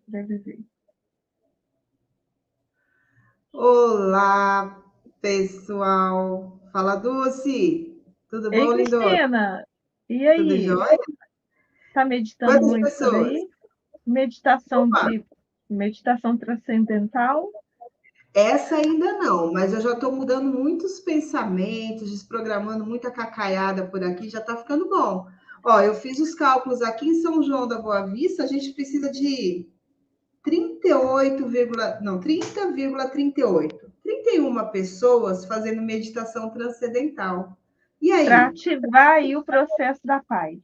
Deve ver. Olá, pessoal. Fala, Dulce. Tudo Ei, bom, lindona? Cristina, e Tudo aí? jóia? Tá meditando Quantas muito por pessoas? aí? Meditação Opa, de meditação transcendental? essa ainda não, mas eu já estou mudando muitos pensamentos, desprogramando muita cacaiada por aqui, já está ficando bom. Ó, eu fiz os cálculos aqui em São João da Boa Vista, a gente precisa de 38, não, 30,38. 31 pessoas fazendo meditação transcendental. E Para aí? ativar aí o processo da paz.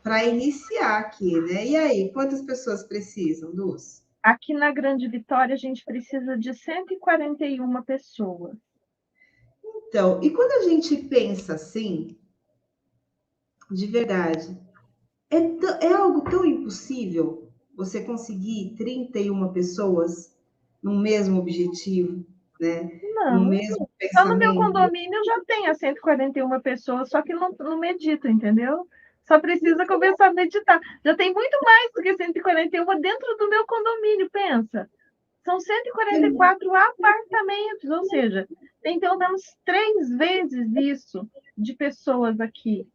Para iniciar aqui, né? E aí, quantas pessoas precisam, Luz? Aqui na Grande Vitória, a gente precisa de 141 pessoas. Então, e quando a gente pensa assim, de verdade, é algo tão impossível você conseguir 31 pessoas no mesmo objetivo, né? No Não. mesmo Só no meu pensamento. condomínio já tem as 141 pessoas, só que não medito, entendeu? Só precisa começar a meditar. Já tem muito mais do que 141 dentro do meu condomínio, pensa. São 144 apartamentos, ou seja, tem pelo menos 3 vezes isso de pessoas aqui.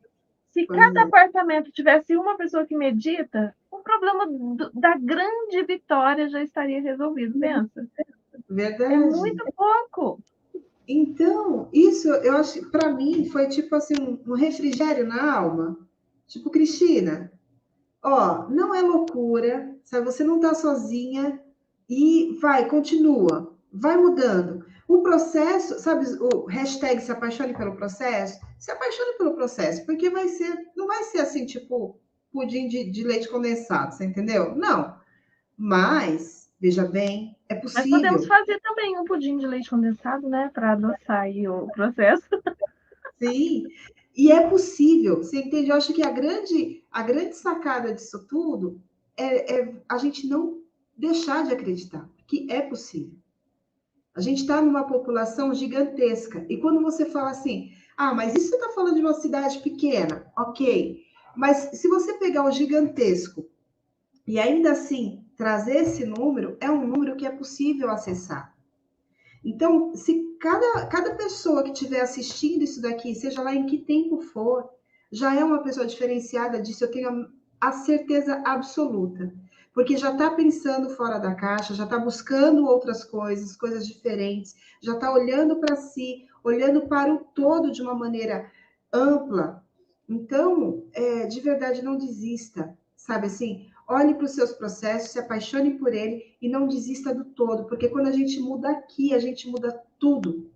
Se Pois cada é, apartamento tivesse uma pessoa que medita, o problema da Grande Vitória já estaria resolvido, pensa. É verdade. muito pouco. Então, isso eu acho que para mim foi tipo assim um refrigério na alma. Tipo, Cristina, ó, não é loucura, sabe? Você não está sozinha e vai, continua, vai mudando. O processo, sabe, o hashtag se apaixone pelo processo? Se apaixone pelo processo, porque vai ser, não vai ser assim, tipo, pudim de leite condensado, você entendeu? Não. Mas, veja bem, é Mas podemos possível. fazer também um pudim de leite condensado, né? Para adoçar aí o processo. Sim, e é possível, você entende? Eu acho que a grande sacada disso tudo é a gente não deixar de acreditar que é possível. A gente está numa população gigantesca. E quando você fala assim, ah, mas isso você está falando de uma cidade pequena, ok. Mas se você pegar o gigantesco e ainda assim trazer esse número, é um número que é possível acessar. Então, se cada pessoa que estiver assistindo isso daqui, seja lá em que tempo for, já é uma pessoa diferenciada disso, eu tenho a certeza absoluta. Porque já está pensando fora da caixa, já está buscando outras coisas, coisas diferentes, já está olhando para si, olhando para o todo de uma maneira ampla. Então, de verdade, não desista, sabe assim? Olhe para os seus processos, se apaixone por ele e não desista do todo, porque quando a gente muda aqui, a gente muda tudo.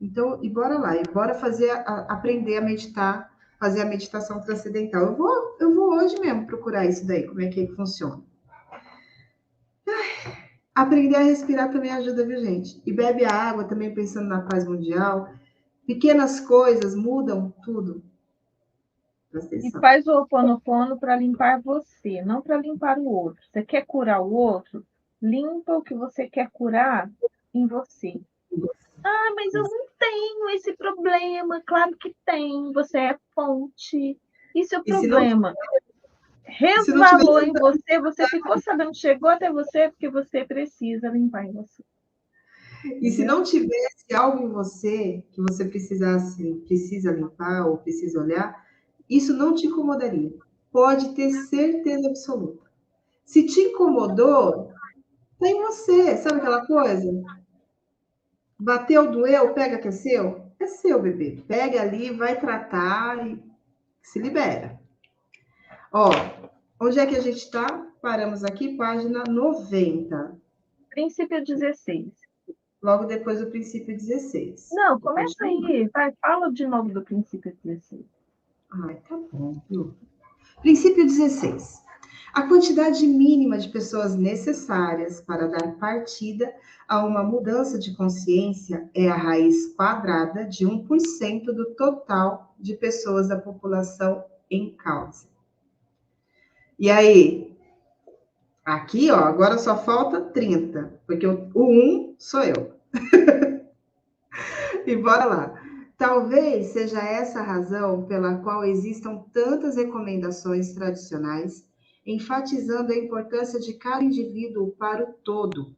Então, e bora lá, e bora aprender a meditar, fazer a meditação transcendental. Eu vou hoje mesmo procurar isso daí, como é que funciona. Aprender a respirar também ajuda, viu, gente? E bebe a água também pensando na paz mundial. Pequenas coisas mudam tudo. Presta E atenção. faz o Ho Oponopono para limpar você, não para limpar o outro. Você quer curar o outro? Limpa o que você quer curar em você. Ah, mas eu não tenho esse problema. Claro que tem. Você é fonte. Isso é o E se não, problema. se não tiver, Resvalou em você, você ficou sabendo, chegou até você porque você precisa limpar em você. e se Entendeu? não tivesse algo em você que você precisa limpar ou precisa olhar, isso não te incomodaria. Pode ter certeza absoluta. Se te incomodou, tem você, sabe aquela coisa? Bateu, doeu, pega que é seu? É seu, bebê. Pega ali, vai tratar e se libera. Ó, onde é que a gente está? Paramos aqui, página 90. Princípio 16. Logo depois do princípio 16. Não, Vou começa continuar. aí. Vai, fala de novo do princípio 16. Ai, tá bom, viu? Princípio 16. A quantidade mínima de pessoas necessárias para dar partida a uma mudança de consciência é a raiz quadrada de 1% do total de pessoas da população em causa. E aí, aqui, ó, agora só falta 30, porque o 1 sou eu. E bora lá. Talvez seja essa a razão pela qual existam tantas recomendações tradicionais enfatizando a importância de cada indivíduo para o todo.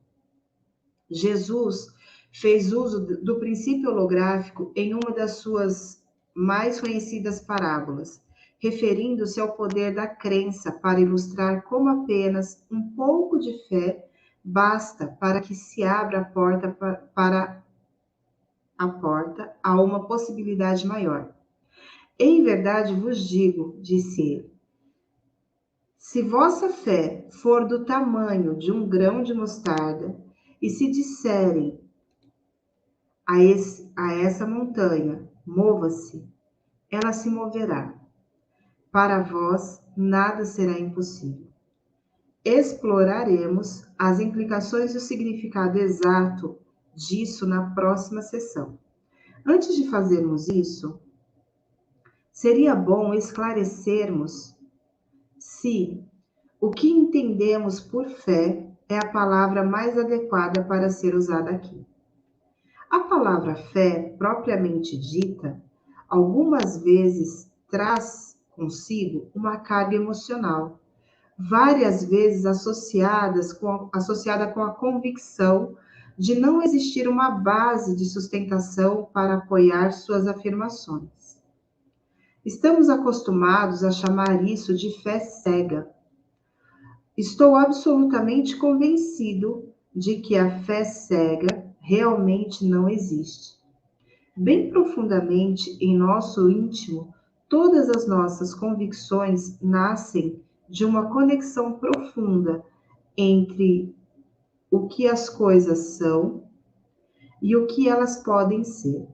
Jesus fez uso do princípio holográfico em uma das suas mais conhecidas parábolas, referindo-se ao poder da crença para ilustrar como apenas um pouco de fé basta para que se abra a porta para a porta a uma possibilidade maior. Em verdade vos digo, disse ele, se vossa fé for do tamanho de um grão de mostarda, e se disserem a essa montanha, mova-se, ela se moverá. Para vós, nada será impossível. Exploraremos as implicações e o significado exato disso na próxima sessão. Antes de fazermos isso, seria bom esclarecermos se o que entendemos por fé é a palavra mais adequada para ser usada aqui. A palavra fé, propriamente dita, algumas vezes traz consigo uma carga emocional, várias vezes associada com a convicção de não existir uma base de sustentação para apoiar suas afirmações. Estamos acostumados a chamar isso de fé cega. Estou absolutamente convencido de que a fé cega realmente não existe. Bem profundamente em nosso íntimo, todas as nossas convicções nascem de uma conexão profunda entre o que as coisas são e o que elas podem ser.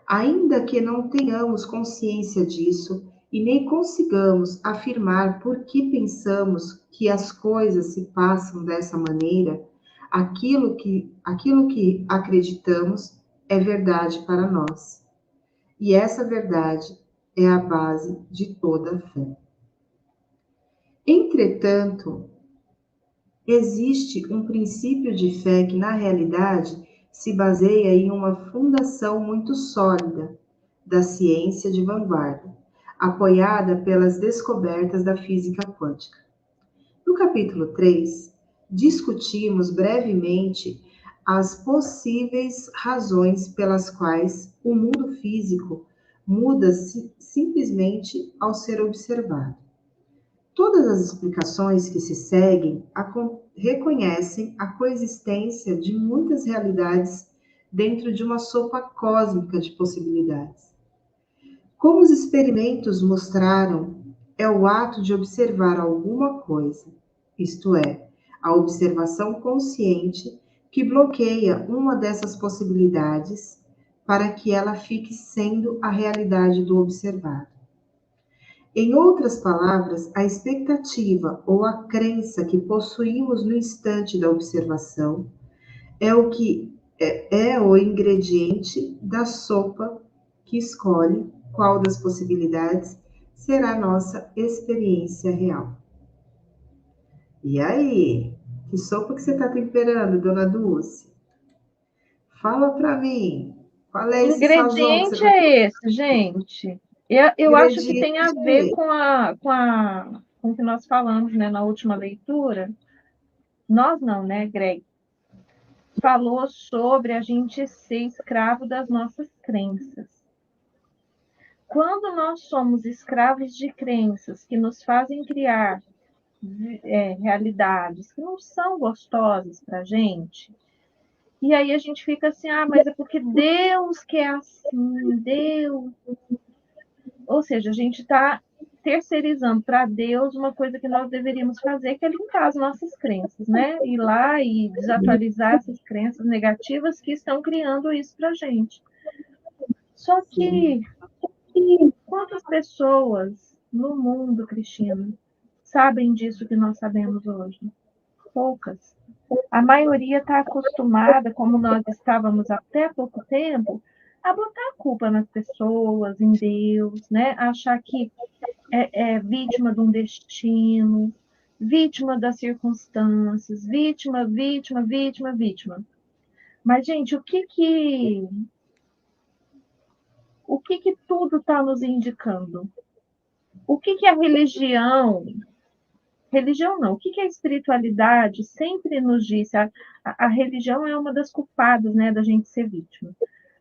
Ainda que não tenhamos consciência disso e nem consigamos afirmar por que pensamos que as coisas se passam dessa maneira, aquilo que acreditamos é verdade para nós. E essa verdade é a base de toda a fé. Entretanto, existe um princípio de fé que, na realidade, se baseia em uma fundação muito sólida da ciência de vanguarda, apoiada pelas descobertas da física quântica. No capítulo 3, discutimos brevemente as possíveis razões pelas quais o mundo físico muda-se simplesmente ao ser observado. Todas as explicações que se seguem reconhecem a coexistência de muitas realidades dentro de uma sopa cósmica de possibilidades. Como os experimentos mostraram, é o ato de observar alguma coisa, isto é, a observação consciente, que bloqueia uma dessas possibilidades para que ela fique sendo a realidade do observado. Em outras palavras, a expectativa ou a crença que possuímos no instante da observação é o ingrediente da sopa que escolhe qual das possibilidades será a nossa experiência real. E aí, que sopa que você está temperando, dona Dulce? Fala para mim, qual é Que esse sazon que você ingrediente está temperando? é esse, gente? Eu acho que tem a Ingrediente ver é com o que nós falamos, né, na última leitura. Nós não, né, Greg? Falou sobre a gente ser escravo das nossas crenças. Quando nós somos escravos de crenças que nos fazem criar realidades que não são gostosas para a gente, e aí a gente fica assim, mas é porque Deus quer assim, Deus. Ou seja, a gente está terceirizando para Deus uma coisa que nós deveríamos fazer, que é limpar as nossas crenças, né? Ir lá e desatualizar essas crenças negativas que estão criando isso para a gente. Só que quantas pessoas no mundo, Cristina, sabem disso que nós sabemos hoje? Poucas. A maioria está acostumada, como nós estávamos até há pouco tempo, a botar a culpa nas pessoas, em Deus, né? A achar que é vítima de um destino, vítima das circunstâncias, vítima. Mas, gente, o que tudo está nos indicando? O que a religião Religião não. O que é espiritualidade? Sempre nos disse. A religião é uma das culpadas, né, da gente ser vítima.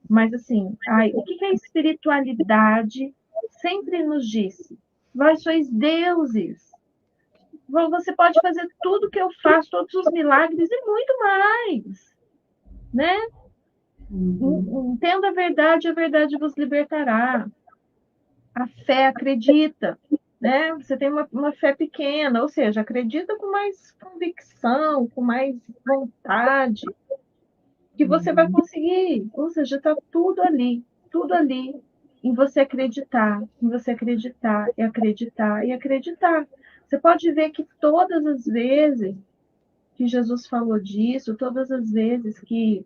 Mas, assim, o que é espiritualidade? Sempre nos disse. Vós sois deuses. Você pode fazer tudo que eu faço, todos os milagres e muito mais. Né? Entenda a verdade vos libertará. A fé acredita. Né? Você tem uma fé pequena, ou seja, acredita com mais convicção, com mais vontade, que você vai conseguir. Ou seja, está tudo ali em você acreditar, em você acreditar, e acreditar, e acreditar. Você pode ver que todas as vezes que Jesus falou disso, todas as vezes que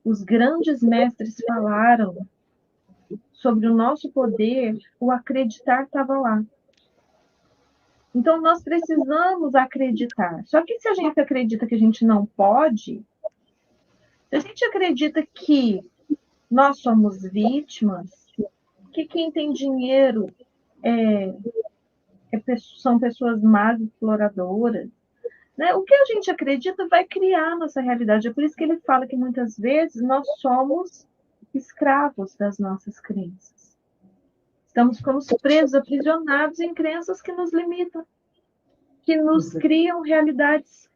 os grandes mestres falaram sobre o nosso poder, o acreditar estava lá. Então, nós precisamos acreditar. Só que se a gente acredita que a gente não pode, se a gente acredita que nós somos vítimas, que quem tem dinheiro são pessoas más exploradoras, né? O que a gente acredita vai criar a nossa realidade. É por isso que ele fala que muitas vezes nós somos escravos das nossas crenças. Estamos como presos, aprisionados em crenças que nos limitam, que nos criam realidades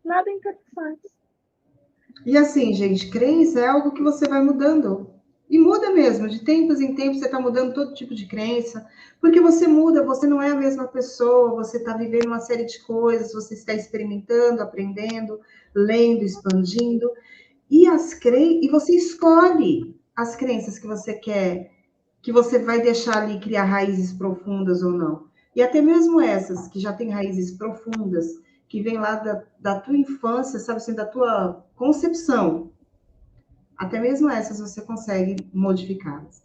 nada interessantes. E assim, gente, crença é algo que você vai mudando. E muda mesmo, de tempos em tempos você está mudando todo tipo de crença, porque você muda, você não é a mesma pessoa, você está vivendo uma série de coisas, você está experimentando, aprendendo, lendo, expandindo, e você escolhe as crenças que você quer, que você vai deixar ali criar raízes profundas ou não. E até mesmo essas que já têm raízes profundas, que vem lá da tua infância, sabe assim, da tua concepção. Até mesmo essas você consegue modificá-las.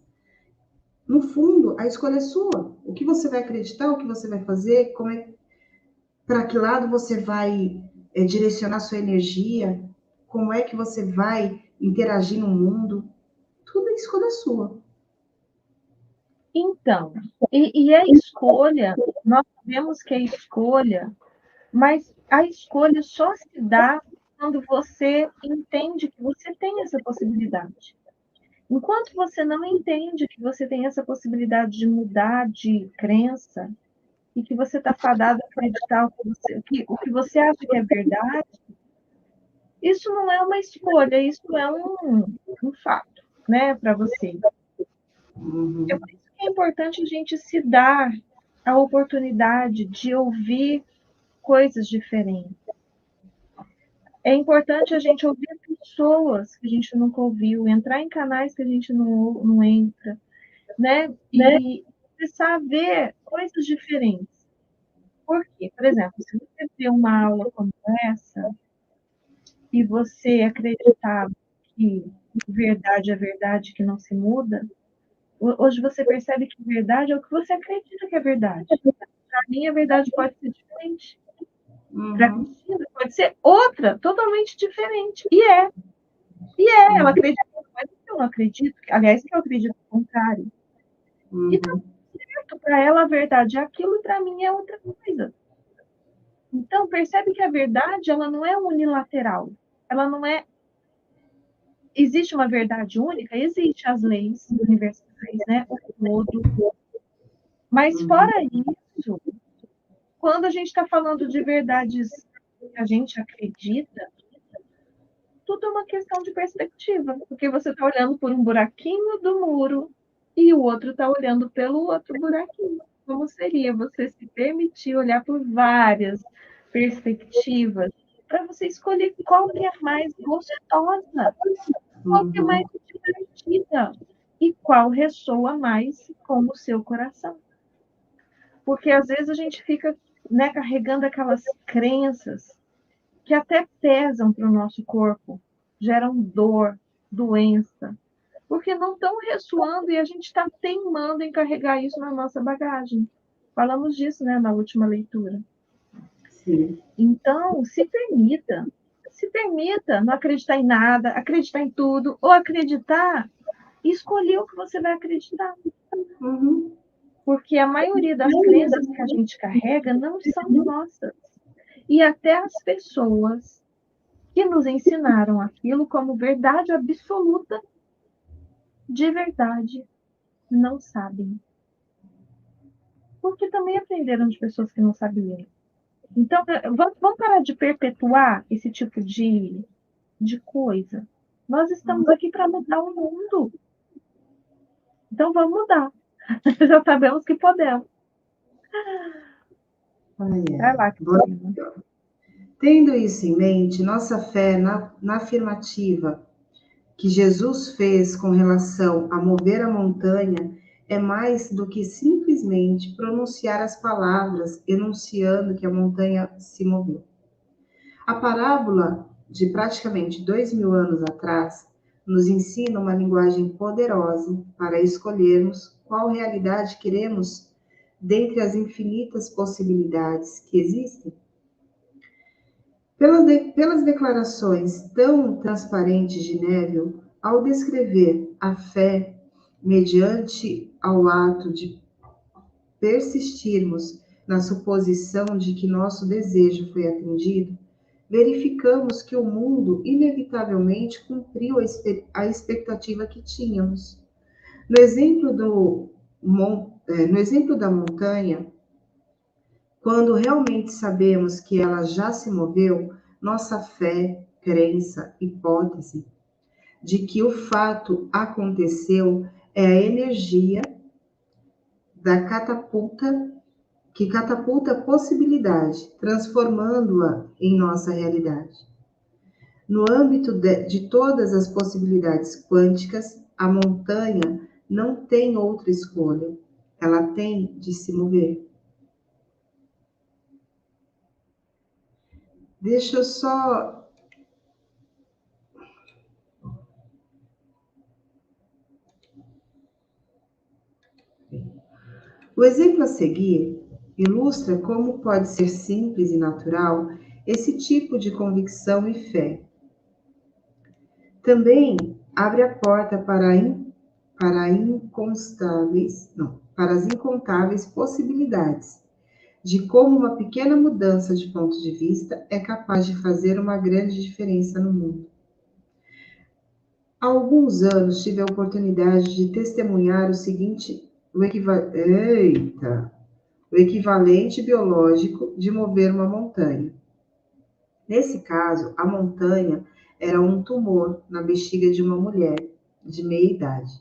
No fundo, a escolha é sua. O que você vai acreditar, o que você vai fazer, para que lado você vai direcionar sua energia, como é que você vai interagir no mundo. Tudo é escolha sua. Então, e a escolha, nós sabemos que é escolha, mas a escolha só se dá quando você entende que você tem essa possibilidade. Enquanto você não entende que você tem essa possibilidade de mudar de crença e que você está fadado a acreditar o que você acha que é verdade, isso não é uma escolha, isso é um fato, né, para você. É por isso que é importante a gente se dar a oportunidade de ouvir coisas diferentes. É importante a gente ouvir pessoas que a gente nunca ouviu, entrar em canais que a gente não entra, né? E começar a ver coisas diferentes. Por quê? Por exemplo, se você vê uma aula como essa e você acreditava que verdade é verdade, que não se muda, hoje você percebe que verdade é o que você acredita que é verdade. Para mim, a verdade pode ser diferente. Para a Cristina, pode ser outra, totalmente diferente. Ela acredita em uma coisa que eu não acredito. Aliás, que eu acredito ao contrário. E tá certo, para ela a verdade é aquilo e para mim é outra coisa. Então, percebe que a verdade ela não é unilateral. Ela não é. Existe uma verdade única? Existe as leis universais, né? O todo. Mas, fora isso, quando a gente está falando de verdades que a gente acredita, tudo é uma questão de perspectiva, porque você está olhando por um buraquinho do muro e o outro está olhando pelo outro buraquinho. Como seria você se permitir olhar por várias perspectivas para você escolher qual que é mais gostosa, qual que é mais divertida e qual ressoa mais com o seu coração? Porque às vezes a gente fica, né, carregando aquelas crenças que até pesam para o nosso corpo, geram dor, doença, porque não estão ressoando e a gente está teimando em carregar isso na nossa bagagem. Falamos disso, né, na última leitura. Sim. Então, se permita não acreditar em nada, acreditar em tudo, ou acreditar e escolher o que você vai acreditar. Uhum. Porque a maioria das crenças que a gente carrega não são nossas. E até as pessoas que nos ensinaram aquilo como verdade absoluta, de verdade, não sabem. Porque também aprenderam de pessoas que não sabiam. Então, vamos parar de perpetuar esse tipo de coisa. Nós estamos aqui para mudar o mundo. Então, vamos mudar. Já sabemos que podemos. Vai lá, Cristina. Tendo isso em mente, nossa fé na afirmativa que Jesus fez com relação a mover a montanha é mais do que simplesmente pronunciar as palavras enunciando que a montanha se moveu. A parábola de praticamente 2000 anos atrás nos ensina uma linguagem poderosa para escolhermos qual realidade queremos dentre as infinitas possibilidades que existem. Pelas declarações tão transparentes de Neville, ao descrever a fé mediante ao ato de persistirmos na suposição de que nosso desejo foi atendido, verificamos que o mundo inevitavelmente cumpriu a expectativa que tínhamos. No exemplo, no exemplo da montanha, quando realmente sabemos que ela já se moveu, nossa fé, crença, hipótese de que o fato aconteceu é a energia da catapulta que catapulta a possibilidade, transformando-a em nossa realidade. No âmbito de todas as possibilidades quânticas, a montanha não tem outra escolha, ela tem de se mover. Deixa eu só. O exemplo a seguir ilustra como pode ser simples e natural esse tipo de convicção e fé. Também abre a porta para as incontáveis possibilidades de como uma pequena mudança de ponto de vista é capaz de fazer uma grande diferença no mundo. Há alguns anos tive a oportunidade de testemunhar o equivalente biológico de mover uma montanha. Nesse caso, a montanha era um tumor na bexiga de uma mulher de meia idade.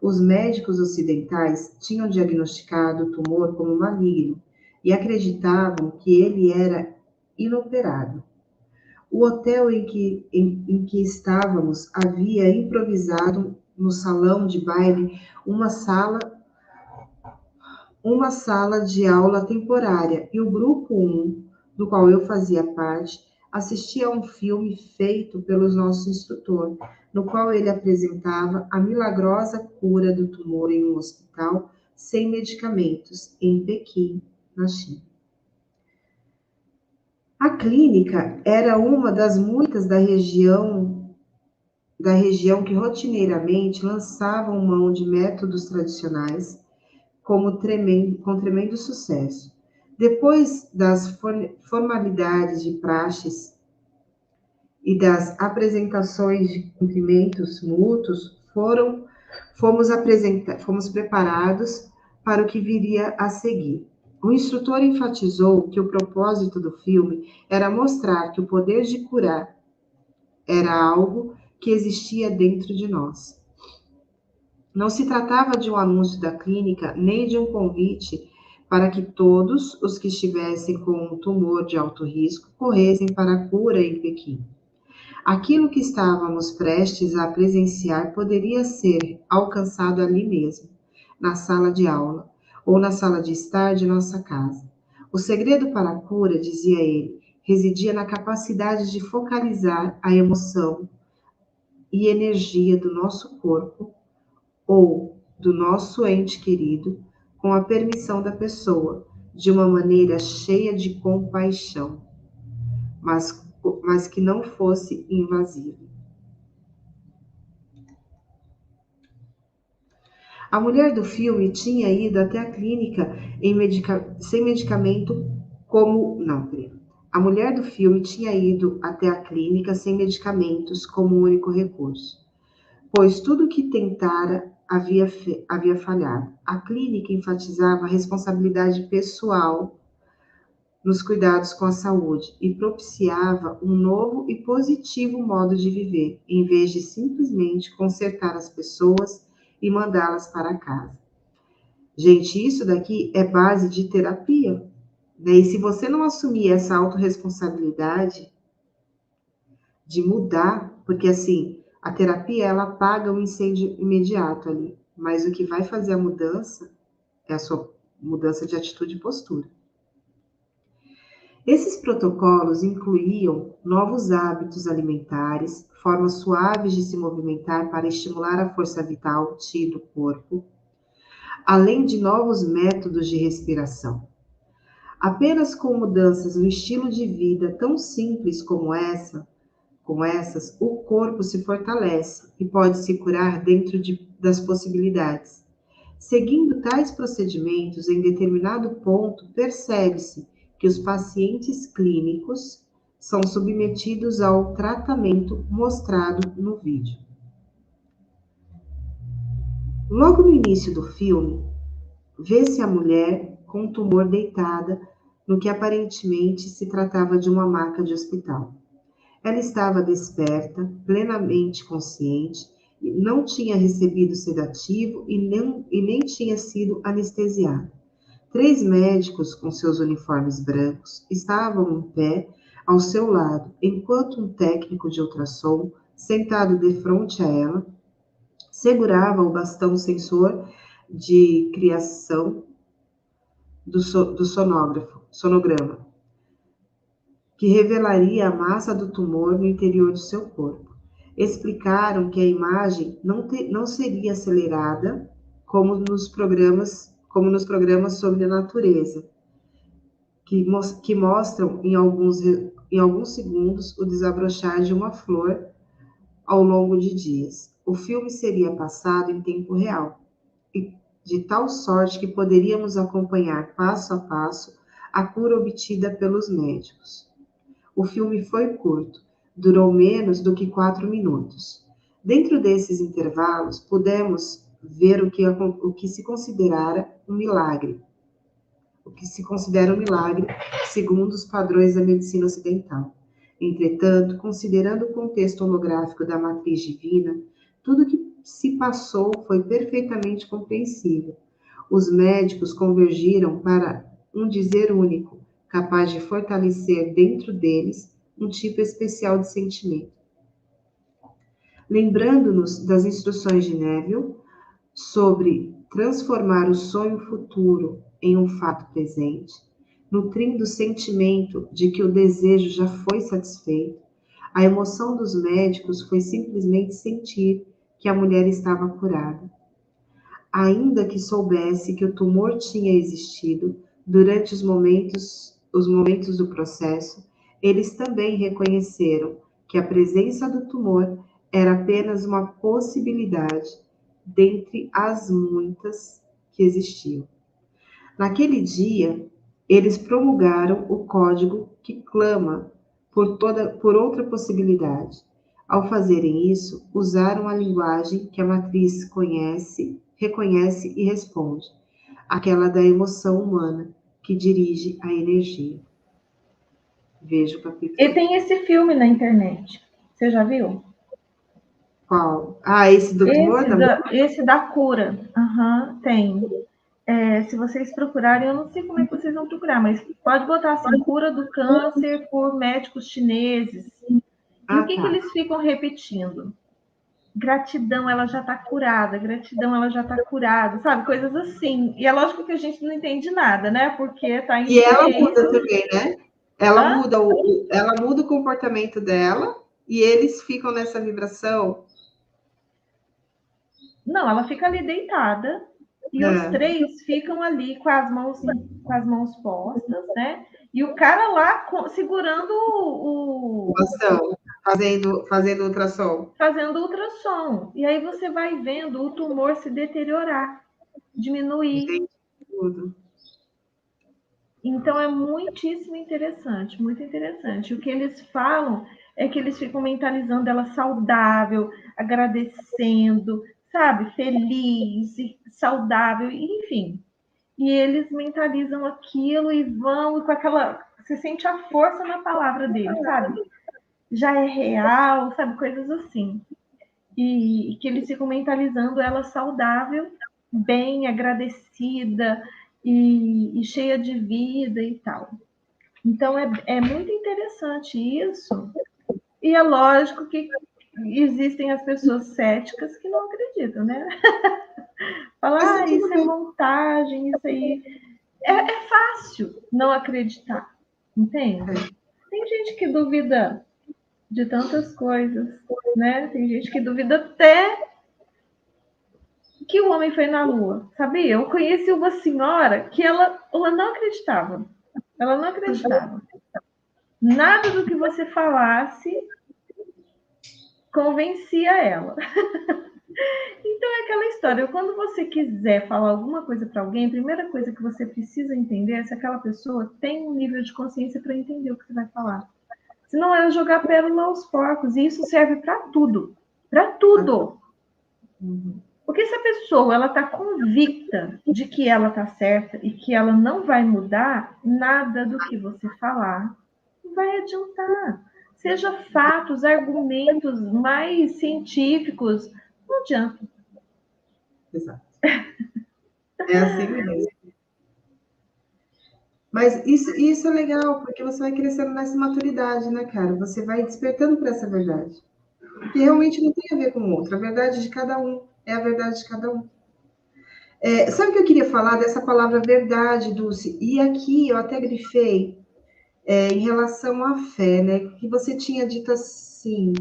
Os médicos ocidentais tinham diagnosticado o tumor como maligno e acreditavam que ele era inoperável. O hotel em que estávamos havia improvisado no salão de baile uma sala de aula temporária e o grupo 1, do qual eu fazia parte, assistia a um filme feito pelo nosso instrutor, no qual ele apresentava a milagrosa cura do tumor em um hospital sem medicamentos em Pequim, na China. A clínica era uma das muitas da região que rotineiramente lançavam mão de métodos tradicionais com tremendo sucesso. Depois das formalidades de praxes e das apresentações de cumprimentos mútuos, fomos preparados para o que viria a seguir. O instrutor enfatizou que o propósito do filme era mostrar que o poder de curar era algo que existia dentro de nós. Não se tratava de um anúncio da clínica, nem de um convite para que todos os que estivessem com um tumor de alto risco corressem para a cura em Pequim. Aquilo que estávamos prestes a presenciar poderia ser alcançado ali mesmo, na sala de aula, ou na sala de estar de nossa casa. O segredo para a cura, dizia ele, residia na capacidade de focalizar a emoção e energia do nosso corpo ou do nosso ente querido, com a permissão da pessoa, de uma maneira cheia de compaixão, mas que não fosse invasiva. A mulher do filme tinha ido até a clínica sem medicamento como... Não, peraí. A mulher do filme tinha ido até a clínica sem medicamentos como único recurso, pois tudo que tentara havia falhado. A clínica enfatizava a responsabilidade pessoal nos cuidados com a saúde e propiciava um novo e positivo modo de viver, em vez de simplesmente consertar as pessoas e mandá-las para casa. Gente, isso daqui é base de terapia, né? E se você não assumir essa autorresponsabilidade de mudar, porque assim, a terapia ela apaga o incêndio imediato ali, mas o que vai fazer a mudança é a sua mudança de atitude e postura. Esses protocolos incluíam novos hábitos alimentares, formas suaves de se movimentar para estimular a força vital Ti do corpo, além de novos métodos de respiração. Apenas com mudanças no estilo de vida tão simples como essas, o corpo se fortalece e pode se curar dentro das possibilidades. Seguindo tais procedimentos, em determinado ponto, percebe-se que os pacientes clínicos são submetidos ao tratamento mostrado no vídeo. Logo no início do filme, vê-se a mulher com um tumor deitada no que aparentemente se tratava de uma maca de hospital. Ela estava desperta, plenamente consciente, não tinha recebido sedativo e nem tinha sido anestesiada. 3 médicos com seus uniformes brancos estavam em pé ao seu lado, enquanto um técnico de ultrassom, sentado defronte a ela, segurava o bastão sensor de criação do sonograma, que revelaria a massa do tumor no interior do seu corpo. Explicaram que a imagem não seria acelerada como nos programas sobre a natureza, que mostram em alguns segundos o desabrochar de uma flor ao longo de dias. O filme seria passado em tempo real, e de tal sorte que poderíamos acompanhar passo a passo a cura obtida pelos médicos. O filme foi curto, durou menos do que 4 minutos. Dentro desses intervalos, pudemos ver o que se considera um milagre. O que se considera um milagre, segundo os padrões da medicina ocidental. Entretanto, considerando o contexto holográfico da matriz divina, tudo que se passou foi perfeitamente compreensível. Os médicos convergiram para um dizer único, capaz de fortalecer dentro deles um tipo especial de sentimento. Lembrando-nos das instruções de Neville sobre transformar o sonho futuro em um fato presente, nutrindo o sentimento de que o desejo já foi satisfeito, a emoção dos médicos foi simplesmente sentir que a mulher estava curada. Ainda que soubesse que o tumor tinha existido durante os momentos do processo, eles também reconheceram que a presença do tumor era apenas uma possibilidade dentre as muitas que existiam. Naquele dia, eles promulgaram o código que clama por outra possibilidade. Ao fazerem isso, usaram a linguagem que a matriz reconhece e responde, aquela da emoção humana que dirige a energia. Veja o capítulo. E tem esse filme na internet. Você já viu? Qual? Ah, esse do tumor? Esse da cura. Tem. Se vocês procurarem, eu não sei como é que vocês vão procurar, mas pode botar assim, cura do câncer por médicos chineses. E o que eles ficam repetindo? Gratidão, ela já está curada. Gratidão, ela já está curada. Sabe? Coisas assim. E é lógico que a gente não entende nada, né? Porque está em chinês. E ela muda também, né? Ela muda o comportamento dela e eles ficam nessa vibração. Não, ela fica ali deitada e os 3 ficam ali com as mãos postas, né? E o cara lá segurando o bastão, fazendo ultrassom. Fazendo ultrassom. E aí você vai vendo o tumor se deteriorar. diminuir. Gente, tudo. Então, é muitíssimo interessante, muito interessante. O que eles falam é que eles ficam mentalizando ela saudável, agradecendo, sabe, feliz, saudável, enfim. E eles mentalizam aquilo e vão com aquela... Você sente a força na palavra deles, sabe? Já é real, sabe? Coisas assim. E que eles ficam mentalizando ela saudável, bem, agradecida e cheia de vida e tal. Então, é muito interessante isso. E é lógico que existem as pessoas céticas que não acreditam, né? Falar, Tudo isso é bem. montagem, isso aí. É fácil não acreditar, entende? Tem gente que duvida de tantas coisas, né? Tem gente que duvida até que o homem foi na Lua, sabia? Eu conheci uma senhora que ela não acreditava. Ela não acreditava. Nada do que você falasse convencia ela. Então é aquela história. Quando você quiser falar alguma coisa para alguém, a primeira coisa que você precisa entender é se aquela pessoa tem um nível de consciência para entender o que você vai falar. Senão ela jogar pérola aos porcos. E isso serve para tudo. Para tudo. Porque se a pessoa ela está convicta de que ela está certa e que ela não vai mudar, nada do que você falar vai adiantar. Seja fatos, argumentos mais científicos, não adianta. Exato. É assim mesmo. Mas isso é legal, porque você vai crescendo nessa maturidade, né, cara? Você vai despertando para essa verdade. Que realmente não tem a ver com o outro. A verdade de cada um é a verdade de cada um. Sabe o que eu queria falar dessa palavra verdade, Dulce? E aqui eu até grifei em relação à fé, né? Que você tinha dito assim: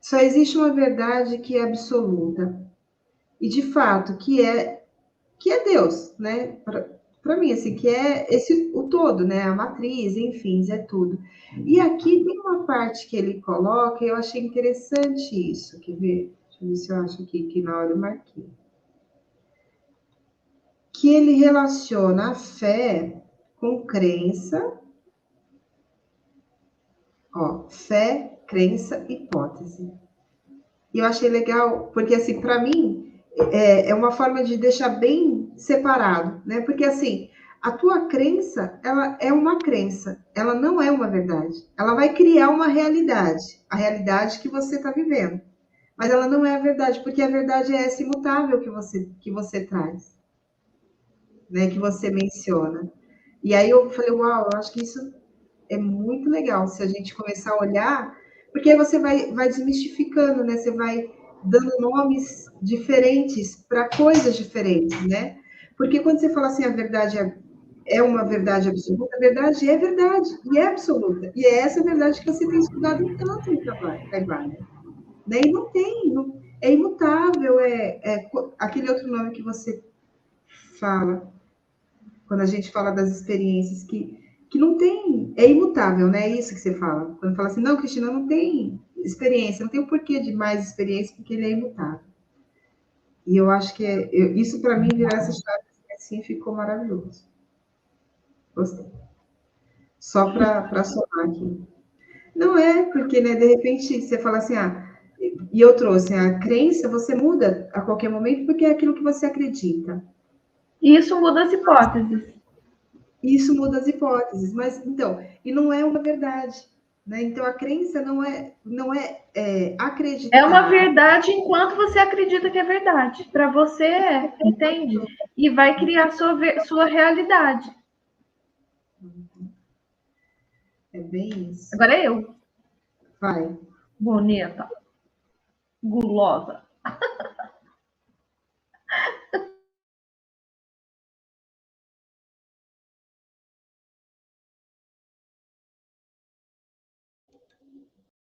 só existe uma verdade que é absoluta. E de fato, que é Deus, né? Para mim, assim, que é esse o todo, né? A matriz, enfim, é tudo. E aqui tem uma parte que ele coloca, e eu achei interessante isso. Quer ver? Deixa eu ver se eu acho aqui, que na hora eu marquei. Que ele relaciona a fé com crença, ó, fé, crença, hipótese. E eu achei legal, porque assim, para mim, é uma forma de deixar bem separado, né? Porque assim, a tua crença, ela é uma crença, ela não é uma verdade. Ela vai criar uma realidade, a realidade que você está vivendo. Mas ela não é a verdade, porque a verdade é essa imutável que você traz, né? Que você menciona. E aí eu falei, uau, eu acho que isso é muito legal se a gente começar a olhar, porque aí você vai desmistificando, né? Você vai dando nomes diferentes para coisas diferentes, né? Porque quando você fala assim, a verdade é uma verdade absoluta, a verdade é verdade, e é absoluta. E é essa verdade que você tem estudado tanto no trabalho. Né? E não tem, é imutável, aquele outro nome que você fala, quando a gente fala das experiências, que não tem, é imutável, né? É isso que você fala. Quando fala assim, não, Cristina, não tem experiência, não tem o porquê de mais experiência, porque ele é imutável. E eu acho que isso para mim virar essa chave assim ficou maravilhoso. Gostei. Só para somar aqui. Não é, porque, né, de repente você fala assim, e eu trouxe a crença, você muda a qualquer momento, porque é aquilo que você acredita. E isso muda as hipóteses. Isso muda as hipóteses, mas então, e não é uma verdade, né? Então a crença não é acreditar. É uma verdade enquanto você acredita que é verdade. Para você é, entende? E vai criar sua realidade. É bem isso. Agora é eu. Vai. Bonita. Gulosa.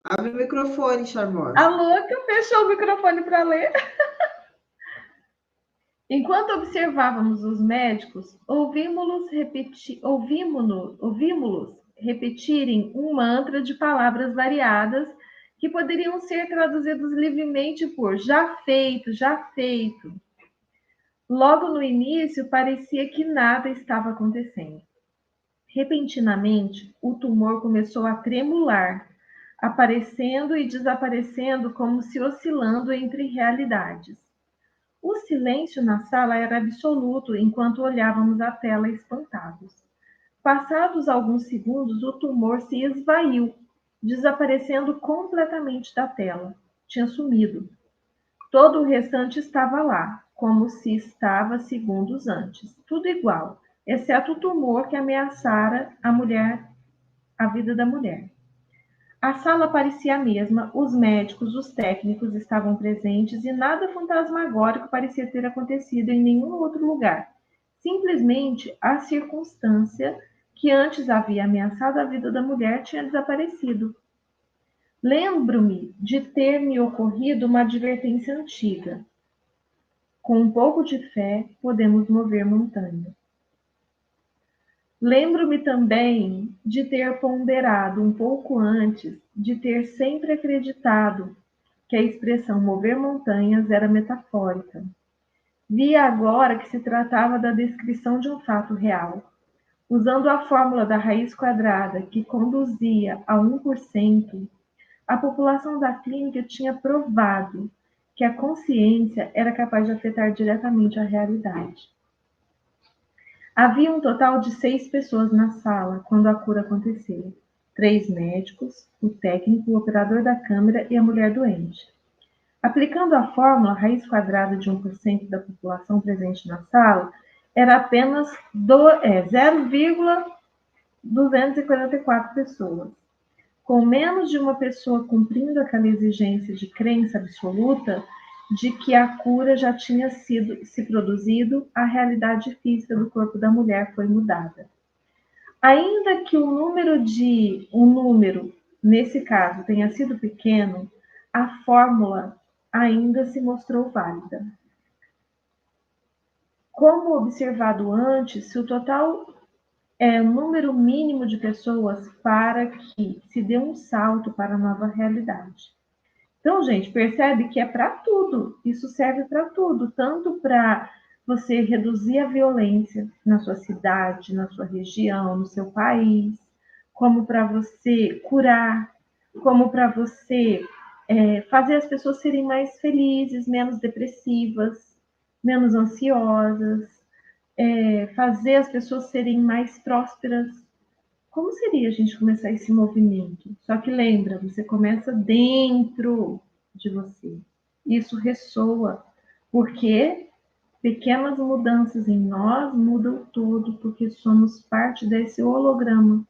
Abre o microfone, charmosa. Alô, que eu fechou o microfone para ler. Enquanto observávamos os médicos, ouvimos-los repetirem um mantra de palavras variadas que poderiam ser traduzidos livremente por já feito, já feito. Logo no início, parecia que nada estava acontecendo. Repentinamente, o tumor começou a tremular, aparecendo e desaparecendo como se oscilando entre realidades. O silêncio na sala era absoluto enquanto olhávamos a tela espantados. Passados alguns segundos, o tumor se esvaiu, desaparecendo completamente da tela. Tinha sumido. Todo o restante estava lá, como se estava segundos antes. Tudo igual, exceto o tumor que ameaçara a vida da mulher. A sala parecia a mesma, os médicos, os técnicos estavam presentes e nada fantasmagórico parecia ter acontecido em nenhum outro lugar. Simplesmente a circunstância que antes havia ameaçado a vida da mulher tinha desaparecido. Lembro-me de ter me ocorrido uma advertência antiga. Com um pouco de fé, podemos mover montanhas. Lembro-me também de ter ponderado um pouco antes, de ter sempre acreditado que a expressão mover montanhas era metafórica. Via agora que se tratava da descrição de um fato real. Usando a fórmula da raiz quadrada, que conduzia a 1%, a população da clínica tinha provado que a consciência era capaz de afetar diretamente a realidade. Havia um total de 6 pessoas na sala quando a cura aconteceu. 3 médicos, o técnico, o operador da câmera e a mulher doente. Aplicando a fórmula, a raiz quadrada de 1% da população presente na sala era apenas 0,244 pessoas. Com menos de uma pessoa cumprindo aquela exigência de crença absoluta de que a cura já tinha se produzido, a realidade física do corpo da mulher foi mudada. Ainda que um número, nesse caso, tenha sido pequeno, a fórmula ainda se mostrou válida. Como observado antes, se o total é o número mínimo de pessoas para que se dê um salto para a nova realidade. Então, gente, percebe que é para tudo. Isso serve para tudo, tanto para você reduzir a violência na sua cidade, na sua região, no seu país, como para você curar, como para você fazer as pessoas serem mais felizes, menos depressivas, menos ansiosas, fazer as pessoas serem mais prósperas. Como seria a gente começar esse movimento? Só que lembra, você começa dentro de você. Isso ressoa, porque pequenas mudanças em nós mudam tudo, porque somos parte desse holograma.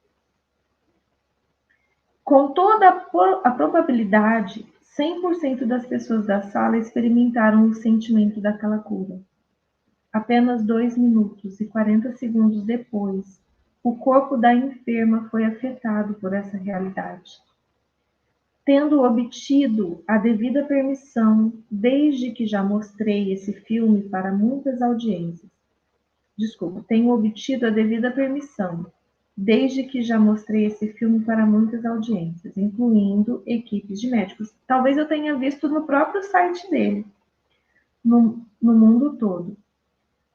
Com toda a probabilidade, 100% das pessoas da sala experimentaram o sentimento daquela cura. Apenas 2 minutos e 40 segundos depois, o corpo da enferma foi afetado por essa realidade. Tendo obtido a devida permissão, desde que já mostrei esse filme para muitas audiências. Tenho obtido a devida permissão, desde que já mostrei esse filme para muitas audiências, incluindo equipes de médicos. Talvez eu tenha visto no próprio site dele, no mundo todo.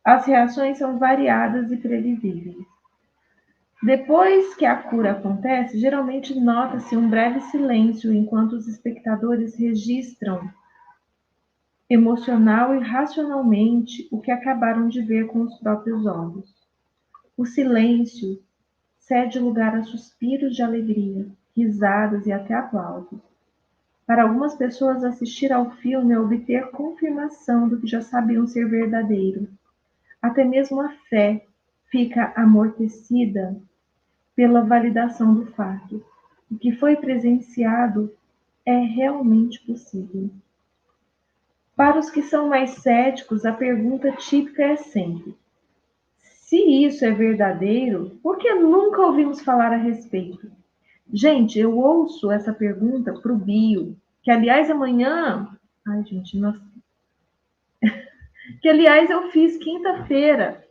As reações são variadas e previsíveis. Depois que a cura acontece, geralmente nota-se um breve silêncio enquanto os espectadores registram emocional e racionalmente o que acabaram de ver com os próprios olhos. O silêncio cede lugar a suspiros de alegria, risadas e até aplausos. Para algumas pessoas, assistir ao filme é obter confirmação do que já sabiam ser verdadeiro. Até mesmo a fé fica amortecida pela validação do fato. O que foi presenciado é realmente possível. Para os que são mais céticos, a pergunta típica é sempre: se isso é verdadeiro, por que nunca ouvimos falar a respeito? Gente, eu ouço essa pergunta para o Bio, que aliás amanhã... Ai, gente, nossa... Que aliás eu fiz quinta-feira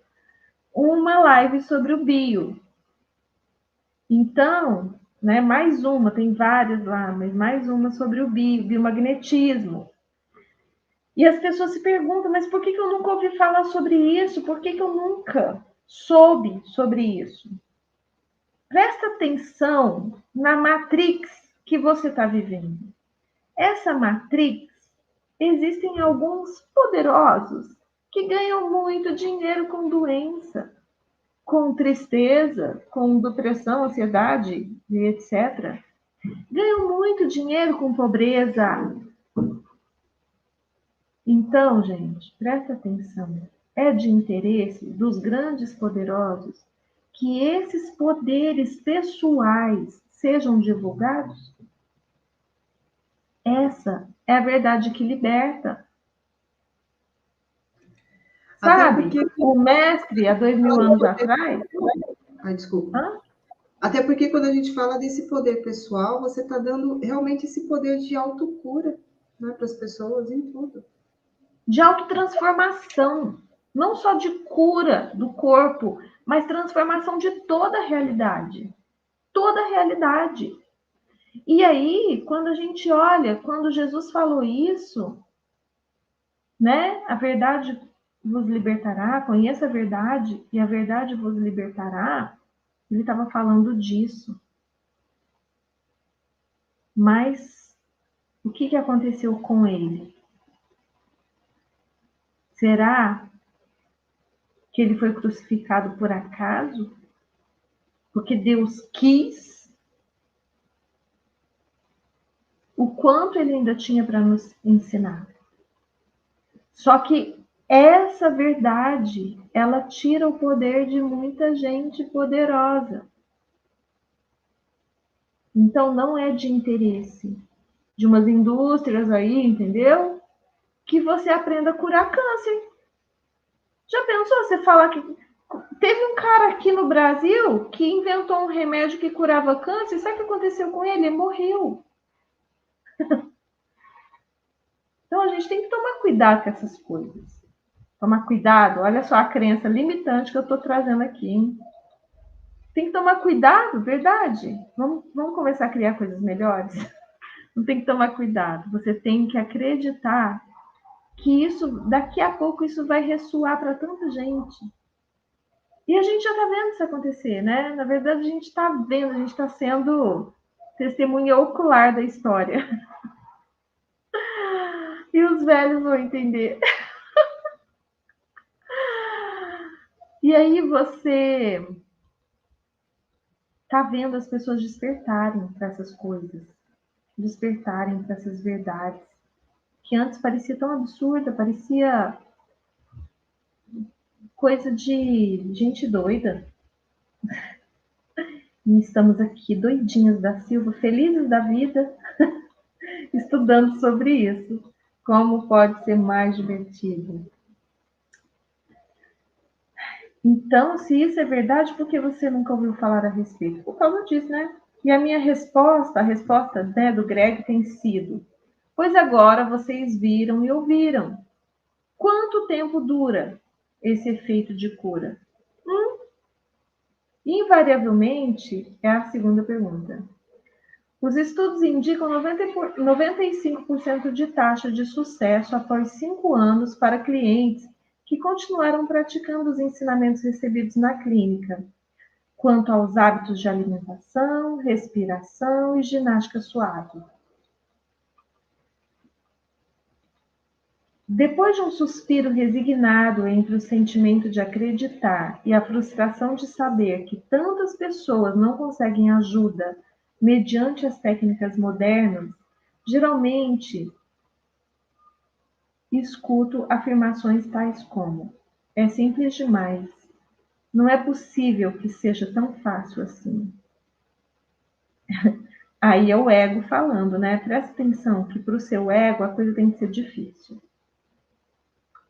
uma live sobre o Bio. Então, né, mais uma, tem várias lá, mas mais uma sobre o biomagnetismo. E as pessoas se perguntam, mas por que eu nunca ouvi falar sobre isso? Por que eu nunca soube sobre isso? Presta atenção na matrix que você está vivendo. Essa matrix, existem alguns poderosos que ganham muito dinheiro com doença, com tristeza, com depressão, ansiedade e etc. Ganham muito dinheiro com pobreza. Então, gente, presta atenção. É de interesse dos grandes poderosos que esses poderes pessoais sejam divulgados? Essa é a verdade que liberta. Sabe, porque... o mestre, há 2000 anos atrás... Ai, desculpa. Até porque quando a gente fala desse poder pessoal, você está dando realmente esse poder de autocura, né, para as pessoas em tudo. De autotransformação, não só de cura do corpo, mas transformação de toda a realidade. Toda a realidade. E aí, quando a gente olha, quando Jesus falou isso, né? A verdade vos libertará, conheça a verdade e a verdade vos libertará. Ele estava falando disso. Mas o que aconteceu com ele? Será que ele foi crucificado por acaso? Porque Deus quis? O quanto ele ainda tinha para nos ensinar. Só que essa verdade, ela tira o poder de muita gente poderosa. Então, não é de interesse de umas indústrias aí, entendeu? Que você aprenda a curar câncer. Já pensou você falar que... Teve um cara aqui no Brasil que inventou um remédio que curava câncer. Sabe o que aconteceu com ele? Ele morreu. Então, a gente tem que tomar cuidado com essas coisas. Tomar cuidado. Olha só a crença limitante que eu estou trazendo aqui, hein? Tem que tomar cuidado, verdade. Vamos começar a criar coisas melhores? Não tem que tomar cuidado. Você tem que acreditar que isso, daqui a pouco, isso vai ressoar para tanta gente. E a gente já está vendo isso acontecer, né? Na verdade, a gente está vendo, a gente está sendo testemunha ocular da história. E os velhos vão entender. E aí você está vendo as pessoas despertarem para essas coisas, despertarem para essas verdades, que antes parecia tão absurda, parecia coisa de gente doida. E estamos aqui, doidinhas da Silva, felizes da vida, estudando sobre isso. Como pode ser mais divertido. Então, se isso é verdade, por que você nunca ouviu falar a respeito? Por causa disso, né? E a minha resposta, a resposta, né, do Greg tem sido: pois agora vocês viram e ouviram. Quanto tempo dura esse efeito de cura? Invariavelmente, é a segunda pergunta. Os estudos indicam 95% de taxa de sucesso após 5 anos para clientes que continuaram praticando os ensinamentos recebidos na clínica, quanto aos hábitos de alimentação, respiração e ginástica suave. Depois de um suspiro resignado entre o sentimento de acreditar e a frustração de saber que tantas pessoas não conseguem ajuda mediante as técnicas modernas, geralmente escuto afirmações tais como: é simples demais, não é possível que seja tão fácil assim. Aí é o ego falando, né? Presta atenção que para o seu ego a coisa tem que ser difícil.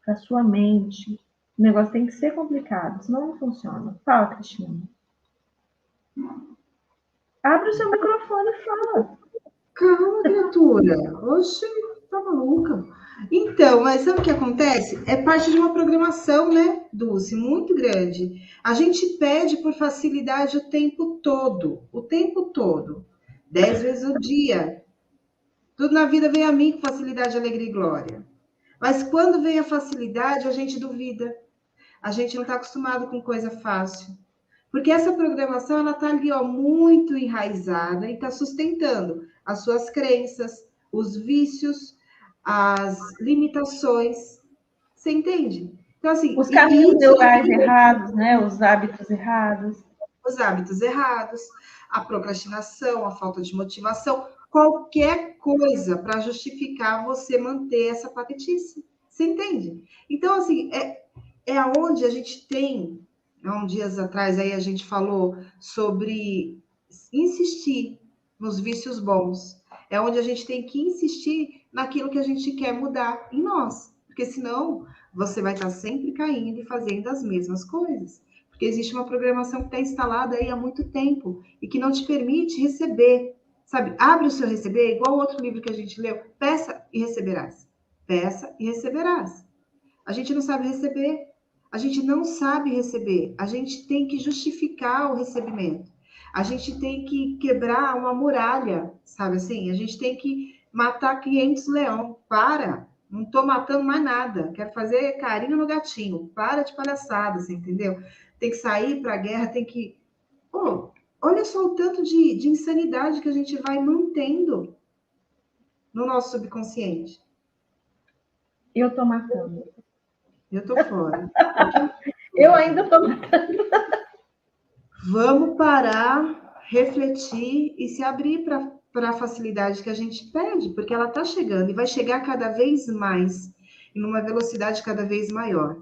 Para sua mente, o negócio tem que ser complicado, senão não funciona. Fala, Cristina. Abre o seu microfone e fala. Calma, criatura. Oxe, tá maluca. Então, mas sabe o que acontece? É parte de uma programação, né, Dulce, muito grande. A gente pede por facilidade o tempo todo. 10 vezes o dia. Tudo na vida vem a mim com facilidade, alegria e glória. Mas quando vem a facilidade, a gente duvida. A gente não está acostumado com coisa fácil. Porque essa programação, ela está ali, ó, muito enraizada e está sustentando as suas crenças, os vícios, as limitações. Você entende? Então, assim, Os e caminhos isso neurais aí, errados, né? Os hábitos errados. os hábitos errados, a procrastinação, a falta de motivação, qualquer coisa para justificar você manter essa patetice. Você entende? Então, assim, é aonde a gente tem, há uns dias atrás aí a gente falou sobre insistir nos vícios bons. É onde a gente tem que insistir naquilo que a gente quer mudar em nós. Porque senão você vai estar sempre caindo e fazendo as mesmas coisas. Porque existe uma programação que está instalada aí há muito tempo e que não te permite receber. Sabe, abre o seu receber, igual o outro livro que a gente leu, peça e receberás. Peça e receberás. A gente não sabe receber. A gente não sabe receber. A gente tem que justificar o recebimento. A gente tem que quebrar uma muralha, sabe assim? A gente tem que matar 500 leão. Para! Não estou matando mais nada. Quero fazer carinho no gatinho. Para de palhaçada, você entendeu? Tem que sair para a guerra, tem que. Oh, olha só o tanto de insanidade que a gente vai mantendo no nosso subconsciente. Eu tô matando. Eu tô fora. Eu ainda tô matando. Vamos parar, refletir e se abrir para a facilidade que a gente pede, porque ela está chegando e vai chegar cada vez mais, e numa velocidade cada vez maior.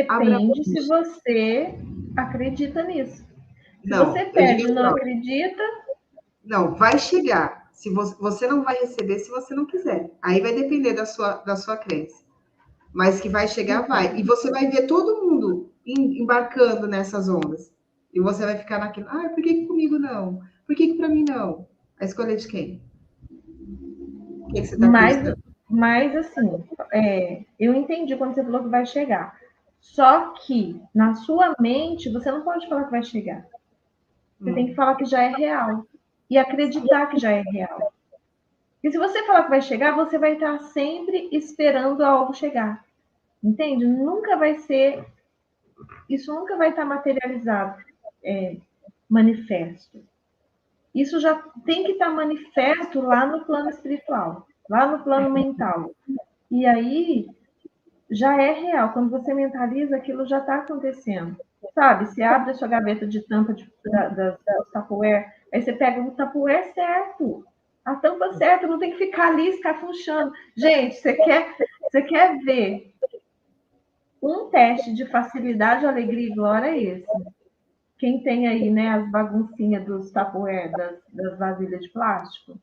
Abra. Depende se você acredita nisso. Se Não, você eu digo pede e assim, não ó, acredita, não, vai chegar. Se você não vai receber se você não quiser. Aí vai depender da sua crença. Mas que vai chegar, vai. E você vai ver todo mundo embarcando nessas ondas. E você vai ficar naquilo, ah, por que comigo não? Por que para mim não? A escolha de quem? O que você está mas, acreditando? mas assim, eu entendi quando você falou que vai chegar. Só que na sua mente você não pode falar que vai chegar. Você tem que falar que já é real. E acreditar que já é real. E se você falar que vai chegar, você vai estar sempre esperando algo chegar. Entende? Nunca vai ser. Isso nunca vai estar materializado, manifesto. Isso já tem que estar manifesto lá no plano espiritual, lá no plano mental. E aí já é real. Quando você mentaliza, aquilo já está acontecendo. Sabe? Você abre a sua gaveta de tampa das Tupperware, aí você pega o Tupperware certo. A tampa certa, não tem que ficar ali escafunchando. Gente, você quer ver um teste de facilidade, alegria e glória é esse. Quem tem aí, né, as baguncinhas dos Tupperware, das vasilhas de plástico.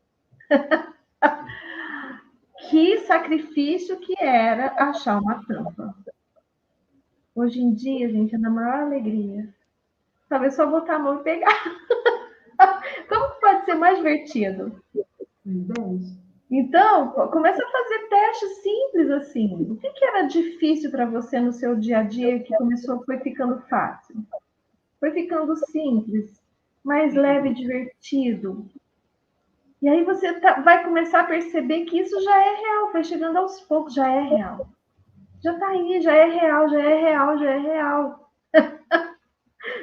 Que sacrifício que era achar uma tampa. Hoje em dia, gente, é na maior alegria. Talvez só botar a mão e pegar. Como que pode ser mais divertido? Então, começa a fazer testes simples assim. O que era difícil para você no seu dia a dia que foi ficando fácil? Foi ficando simples, mais leve e divertido. E aí você vai começar a perceber que isso já é real, vai chegando aos poucos, já é real. Já está aí, já é real, já é real, já é real.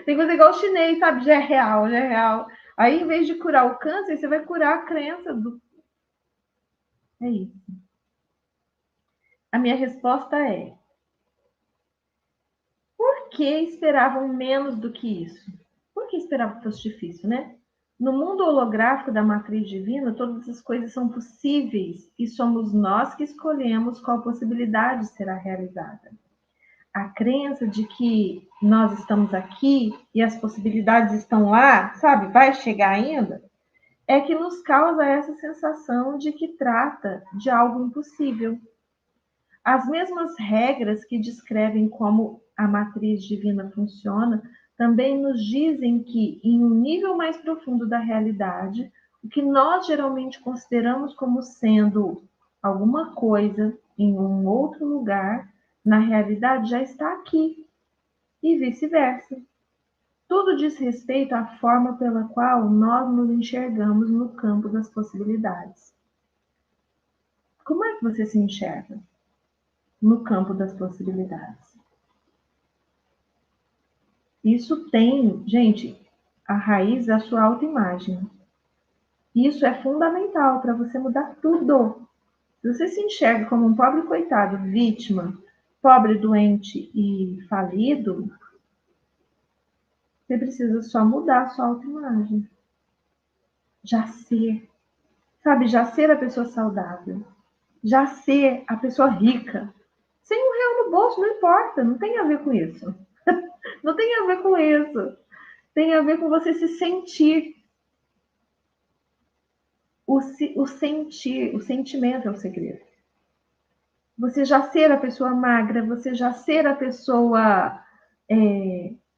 Tem coisa igual o chinês, sabe? Já é real, já é real. Aí, em vez de curar o câncer, você vai curar a crença do. É isso. A minha resposta é: por que esperavam menos do que isso? Por que esperavam que fosse difícil, né? No mundo holográfico da matriz divina, todas as coisas são possíveis e somos nós que escolhemos qual possibilidade será realizada. A crença de que nós estamos aqui e as possibilidades estão lá, sabe, vai chegar ainda, é que nos causa essa sensação de que trata de algo impossível. As mesmas regras que descrevem como a matriz divina funciona também nos dizem que, em um nível mais profundo da realidade, o que nós geralmente consideramos como sendo alguma coisa em um outro lugar, na realidade já está aqui, e vice-versa. Tudo diz respeito à forma pela qual nós nos enxergamos no campo das possibilidades. Como é que você se enxerga? no campo das possibilidades. Isso tem, gente, a raiz da sua autoimagem. Isso é fundamental para você mudar tudo. Se você se enxerga como um pobre coitado, vítima, pobre, doente e falido, você precisa só mudar a sua autoimagem. Já ser. Sabe, já ser a pessoa saudável. Já ser a pessoa rica. Sem R$1 no bolso, não importa. Não tem a ver com isso. Não tem a ver com isso. Tem a ver com você se sentir. O sentir, o sentimento é o segredo. Você já ser a pessoa magra, você já ser a pessoa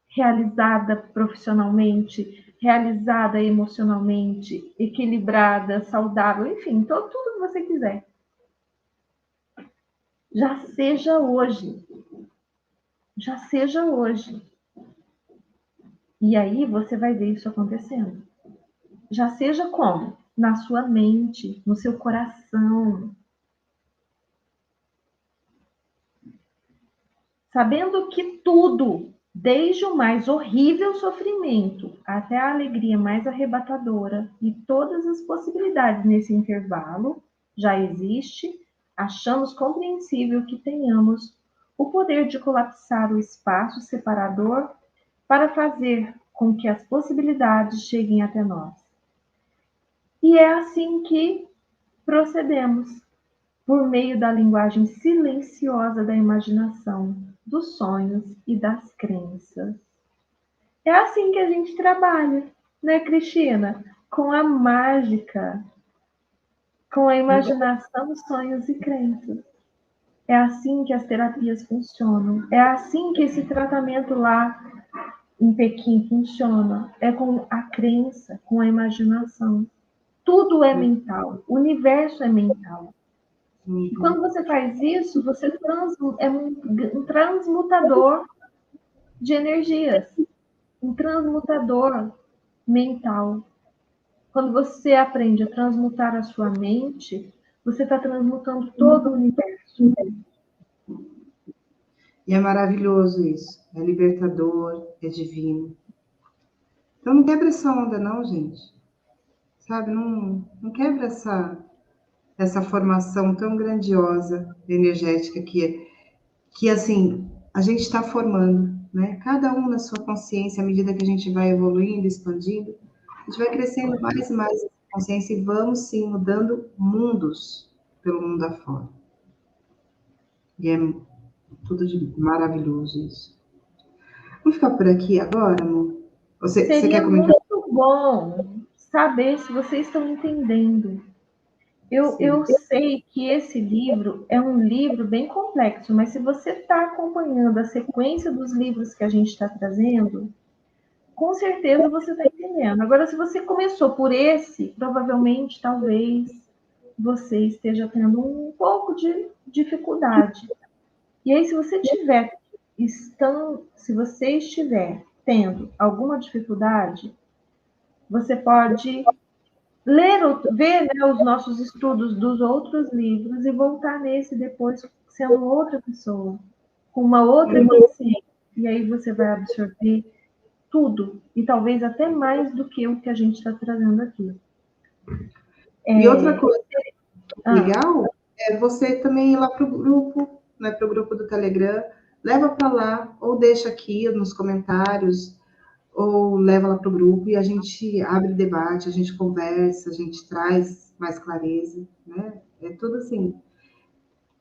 realizada profissionalmente, realizada emocionalmente, equilibrada, saudável, enfim, tudo que você quiser. Já seja hoje. Já seja hoje. E aí você vai ver isso acontecendo. Já seja como? Na sua mente, no seu coração. Sabendo que tudo, desde o mais horrível sofrimento até a alegria mais arrebatadora e todas as possibilidades nesse intervalo, já existe, achamos compreensível que tenhamos o poder de colapsar o espaço separador para fazer com que as possibilidades cheguem até nós. E é assim que procedemos, por meio da linguagem silenciosa da imaginação, dos sonhos e das crenças. É assim que a gente trabalha, né, Cristina? Com a mágica, com a imaginação, sonhos e crenças. É assim que as terapias funcionam. É assim que esse tratamento lá em Pequim funciona. É com a crença, com a imaginação. Tudo é mental. O universo é mental. E quando você faz isso, você é um transmutador de energias, um transmutador mental. Quando você aprende a transmutar a sua mente, você está transmutando todo o universo. E é maravilhoso isso. É libertador, é divino. Então não quebra essa onda, não, gente. Sabe? Não quebra essa formação tão grandiosa, energética que assim, a gente está formando, né? Cada um na sua consciência, à medida que a gente vai evoluindo, expandindo, a gente vai crescendo mais e mais essa consciência e vamos sim mudando mundos pelo mundo afora. E é tudo de maravilhoso isso. Vamos ficar por aqui agora, amor? Você Seria quer comentar? muito bom saber se vocês estão entendendo. Eu sei que esse livro é um livro bem complexo, mas se você está acompanhando a sequência dos livros que a gente está trazendo, com certeza você está entendendo. Agora, se você começou por esse, provavelmente, talvez, você esteja tendo um pouco de dificuldade. E aí, se você estiver tendo alguma dificuldade, você pode ver, né, os nossos estudos dos outros livros e voltar nesse depois sendo outra pessoa, com uma outra consciência. E aí você vai absorver tudo, e talvez até mais do que o que a gente está trazendo aqui. E outra coisa legal é você também ir lá para o grupo, né, para o grupo do Telegram, leva para lá, ou deixa aqui nos comentários, ou leva lá para o grupo e a gente abre debate, a gente conversa, a gente traz mais clareza, né? É tudo assim,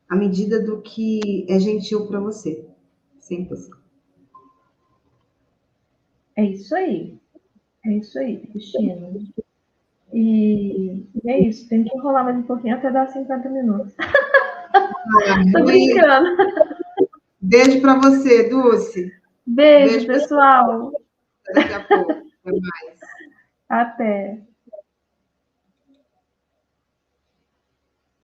à medida do que é gentil para você. Sempre assim. É isso aí, Cristina. E é isso, tem que enrolar mais um pouquinho até dar 50 minutos. Tô brincando. Beijo para você, Dulce. Beijo, pessoal. Daqui a pouco. Até mais. Até.